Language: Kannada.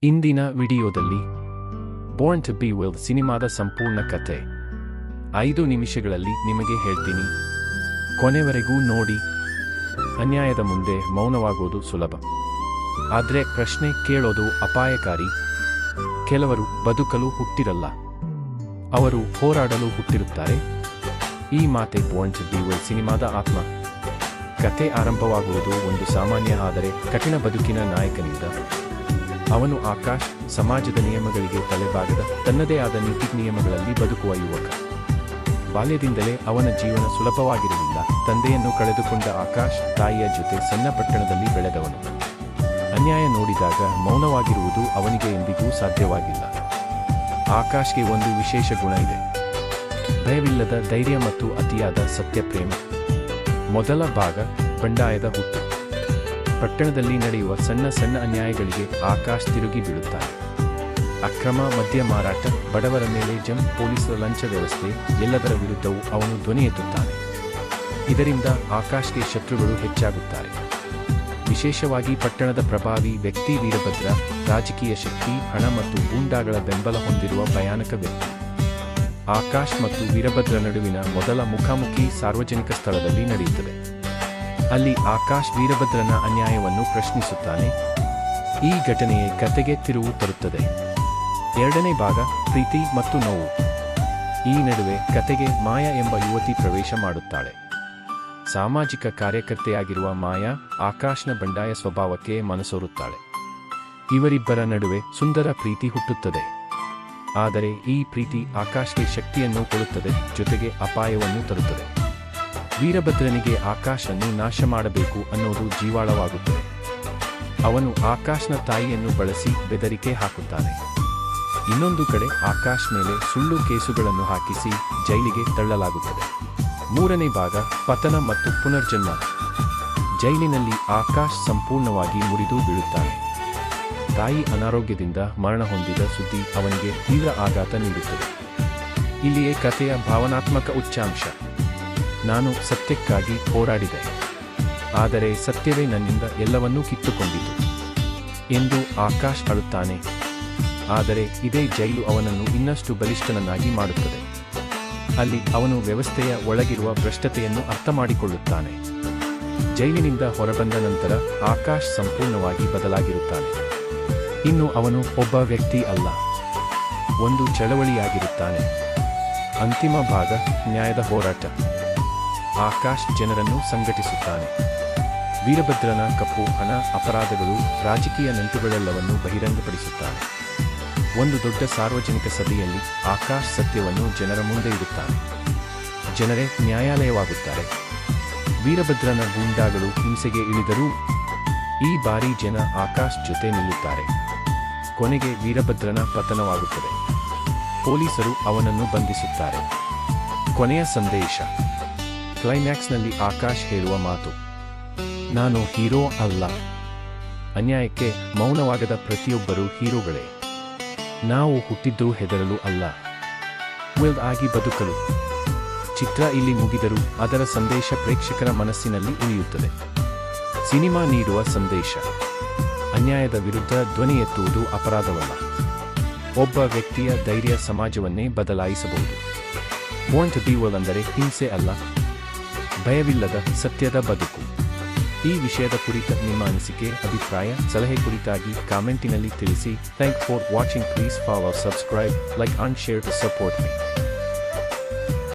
ಇಂದಿನ ವಿಡಿಯೋದಲ್ಲಿ ಬೋರ್ನ್ ಟು ಬಿ ವಿಲ್ಡ್ ಸಿನಿಮಾದ ಸಂಪೂರ್ಣ ಕತೆ 5 ನಿಮಿಷಗಳಲ್ಲಿ ನಿಮಗೆ ಹೇಳ್ತೀನಿ. ಕೊನೆವರೆಗೂ ನೋಡಿ. ಅನ್ಯಾಯದ ಮುಂದೆ ಮೌನವಾಗೋದು ಸುಲಭ, ಆದರೆ ಪ್ರಶ್ನೆ ಕೇಳೋದು ಅಪಾಯಕಾರಿ. ಕೆಲವರು ಬದುಕಲು ಹುಟ್ಟಿರಲ್ಲ, ಅವರು ಹೋರಾಡಲು ಹುಟ್ಟಿರುತ್ತಾರೆ. ಈ ಮಾತೆ ಬೋರ್ನ್ ಟು ಬಿ ವಿಲ್ಡ್ ಸಿನಿಮಾದ ಆತ್ಮ. ಕತೆ ಆರಂಭವಾಗುವುದು ಒಂದು ಸಾಮಾನ್ಯ ಆದರೆ ಕಠಿಣ ಬದುಕಿನ ನಾಯಕನಿಂದ. ಅವನು ಆಕಾಶ್, ಸಮಾಜದ ನಿಯಮಗಳಿಗೆ ತಲೆಬಾಗದ ತನ್ನದೇ ಆದ ನೀತಿ ನಿಯಮಗಳಲ್ಲಿ ಬದುಕುವ ಯುವಕ. ಬಾಲ್ಯದಿಂದಲೇ ಅವನ ಜೀವನ ಸುಲಭವಾಗಿರಲಿಲ್ಲ. ತಂದೆಯನ್ನು ಕಳೆದುಕೊಂಡ ಆಕಾಶ್ ತಾಯಿಯ ಜೊತೆ ಸಣ್ಣ ಪಟ್ಟಣದಲ್ಲಿ ಬೆಳೆದವನು. ಅನ್ಯಾಯ ನೋಡಿದಾಗ ಮೌನವಾಗಿರುವುದು ಅವನಿಗೆ ಎಂದಿಗೂ ಸಾಧ್ಯವಾಗಿಲ್ಲ. ಆಕಾಶ್ಗೆ ಒಂದು ವಿಶೇಷ ಗುಣ ಇದೆ: ಭಯವಿಲ್ಲದ ಧೈರ್ಯ ಮತ್ತು ಅತಿಯಾದ ಸತ್ಯಪ್ರೇಮ. ಮೊದಲ ಭಾಗ, ಬಂಡಾಯದ ಹುಟ್ಟು. ಪಟ್ಟಣದಲ್ಲಿ ನಡೆಯುವ ಸಣ್ಣ ಸಣ್ಣ ಅನ್ಯಾಯಗಳಿಗೆ ಆಕಾಶ್ ತಿರುಗಿ ಬೀಳುತ್ತಾನೆ. ಅಕ್ರಮ ಮದ್ಯ ಮಾರಾಟ, ಬಡವರ ಮೇಲೆ ಪೊಲೀಸರ ಲಂಚ ವ್ಯವಸ್ಥೆ, ಎಲ್ಲದರ ವಿರುದ್ಧವೂ ಅವನು ಧ್ವನಿ ಎತ್ತುತ್ತಾನೆ. ಇದರಿಂದ ಆಕಾಶ್ಗೆ ಶತ್ರುಗಳು ಹೆಚ್ಚಾಗುತ್ತಾರೆ. ವಿಶೇಷವಾಗಿ ಪಟ್ಟಣದ ಪ್ರಭಾವಿ ವ್ಯಕ್ತಿ ವೀರಭದ್ರ, ರಾಜಕೀಯ ಶಕ್ತಿ, ಹಣ ಮತ್ತು ಗೂಂಡಾಗಳ ಬೆಂಬಲ ಹೊಂದಿರುವ ಭಯಾನಕ ವ್ಯಕ್ತಿ. ಆಕಾಶ್ ಮತ್ತು ವೀರಭದ್ರ ನಡುವಿನ ಮೊದಲ ಮುಖಾಮುಖಿ ಸಾರ್ವಜನಿಕ ಸ್ಥಳದಲ್ಲಿ ನಡೆಯುತ್ತದೆ. ಅಲ್ಲಿ ಆಕಾಶ್ ವೀರಭದ್ರನ ಅನ್ಯಾಯವನ್ನು ಪ್ರಶ್ನಿಸುತ್ತಾನೆ. ಈ ಘಟನೆಯೇ ಕತೆಗೆ ತಿರುವು ತರುತ್ತದೆ. ಎರಡನೇ ಭಾಗ, ಪ್ರೀತಿ ಮತ್ತು ನೋವು. ಈ ನಡುವೆ ಕತೆಗೆ ಮಾಯಾ ಎಂಬ ಯುವತಿ ಪ್ರವೇಶ ಮಾಡುತ್ತಾಳೆ. ಸಾಮಾಜಿಕ ಕಾರ್ಯಕರ್ತೆಯಾಗಿರುವ ಮಾಯಾ ಆಕಾಶ್ನ ಬಂಡಾಯ ಸ್ವಭಾವಕ್ಕೆ ಮನಸೋರುತ್ತಾಳೆ. ಇವರಿಬ್ಬರ ನಡುವೆ ಸುಂದರ ಪ್ರೀತಿ ಹುಟ್ಟುತ್ತದೆ. ಆದರೆ ಈ ಪ್ರೀತಿ ಆಕಾಶ್ಗೆ ಶಕ್ತಿಯನ್ನು ಕೊಡುತ್ತದೆ, ಜೊತೆಗೆ ಅಪಾಯವನ್ನು ತರುತ್ತದೆ. ವೀರಭದ್ರನಿಗೆ ಆಕಾಶನ್ನು ನಾಶ ಮಾಡಬೇಕು ಅನ್ನೋದು ಜೀವಾಳವಾಗುತ್ತದೆ. ಅವನು ಆಕಾಶ್ನ ತಾಯಿಯನ್ನು ಬಳಸಿ ಬೆದರಿಕೆ ಹಾಕುತ್ತಾನೆ. ಇನ್ನೊಂದು ಕಡೆ ಆಕಾಶ್ ಮೇಲೆ ಸುಳ್ಳು ಕೇಸುಗಳನ್ನು ಹಾಕಿಸಿ ಜೈಲಿಗೆ ತಳ್ಳಲಾಗುತ್ತದೆ. ಮೂರನೇ ಭಾಗ, ಪತನ ಮತ್ತು ಪುನರ್ಜನ್ಮ. ಜೈಲಿನಲ್ಲಿ ಆಕಾಶ್ ಸಂಪೂರ್ಣವಾಗಿ ಮುರಿದು ಬೀಳುತ್ತಾನೆ. ತಾಯಿ ಅನಾರೋಗ್ಯದಿಂದ ಮರಣ ಹೊಂದಿದ ಸುದ್ದಿ ಅವನಿಗೆ ತೀವ್ರ ಆಘಾತ ನೀಡುತ್ತದೆ. ಇಲ್ಲಿಯೇ ಕಥೆಯ ಭಾವನಾತ್ಮಕ ಉಚ್ಚಾಂಶ. ನಾನು ಸತ್ಯಕ್ಕಾಗಿ ಹೋರಾಡಿದೆ, ಆದರೆ ಸತ್ಯವೇ ನನ್ನಿಂದ ಎಲ್ಲವನ್ನೂ ಕಿತ್ತುಕೊಂಡಿತು ಎಂದು ಆಕಾಶ್ ಅಳುತ್ತಾನೆ. ಆದರೆ ಇದೇ ಜೈಲು ಅವನನ್ನು ಇನ್ನಷ್ಟು ಬಲಿಷ್ಠನನ್ನಾಗಿ ಮಾಡುತ್ತದೆ. ಅಲ್ಲಿ ಅವನು ವ್ಯವಸ್ಥೆಯ ಒಳಗಿರುವ ಭ್ರಷ್ಟತೆಯನ್ನು ಅರ್ಥಮಾಡಿಕೊಳ್ಳುತ್ತಾನೆ. ಜೈಲಿನಿಂದ ಹೊರಬಂದ ನಂತರ ಆಕಾಶ್ ಸಂಪೂರ್ಣವಾಗಿ ಬದಲಾಗಿರುತ್ತಾನೆ. ಇನ್ನು ಅವನು ಒಬ್ಬ ವ್ಯಕ್ತಿ ಅಲ್ಲ, ಒಂದು ಚಳವಳಿಯಾಗಿರುತ್ತಾನೆ. ಅಂತಿಮ ಭಾಗ, ನ್ಯಾಯದ ಹೋರಾಟ. ಆಕಾಶ್ ಜನರನ್ನು ಸಂಘಟಿಸುತ್ತಾನೆ. ವೀರಭದ್ರನ ಕಪ್ಪು ಹಣ, ಅಪರಾಧಗಳು, ರಾಜಕೀಯ ನಂಟುಗಳೆಲ್ಲವನ್ನೂ ಬಹಿರಂಗಪಡಿಸುತ್ತಾನೆ. ಒಂದು ದೊಡ್ಡ ಸಾರ್ವಜನಿಕ ಸಭೆಯಲ್ಲಿ ಆಕಾಶ್ ಸತ್ಯವನ್ನು ಜನರ ಮುಂದೆ ಇಡುತ್ತಾನೆ. ಜನರೇ ನ್ಯಾಯಾಲಯವಾಗುತ್ತಾರೆ. ವೀರಭದ್ರನ ಗೂಂಡಾಗಳು ಹಿಂಸೆಗೆ ಇಳಿದರೂ ಈ ಬಾರಿ ಜನ ಆಕಾಶ್ ಜೊತೆ ನಿಲ್ಲುತ್ತಾರೆ. ಕೊನೆಗೆ ವೀರಭದ್ರನ ಪತನವಾಗುತ್ತದೆ. ಪೊಲೀಸರು ಅವನನ್ನು ಬಂಧಿಸುತ್ತಾರೆ. ಕೊನೆಯ ಸಂದೇಶ. ಕ್ಲೈಮ್ಯಾಕ್ಸ್ನಲ್ಲಿ ಆಕಾಶ್ ಹೇಳುವ ಮಾತು: ನಾನು ಹೀರೋ ಅಲ್ಲ. ಅನ್ಯಾಯಕ್ಕೆ ಮೌನವಾಗದ ಪ್ರತಿಯೊಬ್ಬರೂ ಹೀರೋಗಳೇ. ನಾವು ಹುಟ್ಟಿದ್ದು ಹೆದರಲು ಅಲ್ಲ, ವಿಲ್ಡ್ ಆಗಿ ಬದುಕಲು. ಚಿತ್ರ ಇಲ್ಲಿ ಮುಗಿದರೂ ಅದರ ಸಂದೇಶ ಪ್ರೇಕ್ಷಕರ ಮನಸ್ಸಿನಲ್ಲಿ ಉಳಿಯುತ್ತದೆ. ಸಿನಿಮಾ ನೀಡುವ ಸಂದೇಶ: ಅನ್ಯಾಯದ ವಿರುದ್ಧ ಧ್ವನಿ ಎತ್ತುವುದು ಅಪರಾಧವಲ್ಲ. ಒಬ್ಬ ವ್ಯಕ್ತಿಯ ಧೈರ್ಯ ಸಮಾಜವನ್ನೇ ಬದಲಾಯಿಸಬಹುದು. ಬೋರ್ನ್ ಟು ಬಿ ವಿಲ್ಡ್ ಅಂದರೆ ಹಿಂಸೆ ಅಲ್ಲ, ಭಯವಿಲ್ಲದ ಸತ್ಯದ ಬದುಕು. ಈ ವಿಷಯದ ಕುರಿತ ನಿಮ್ಮ ಅನಿಸಿಕೆ, ಅಭಿಪ್ರಾಯ, ಸಲಹೆ ಕುರಿತಾಗಿ ಕಾಮೆಂಟಿನಲ್ಲಿ ತಿಳಿಸಿ. Thank for watching. Please follow, subscribe, like and share to support me.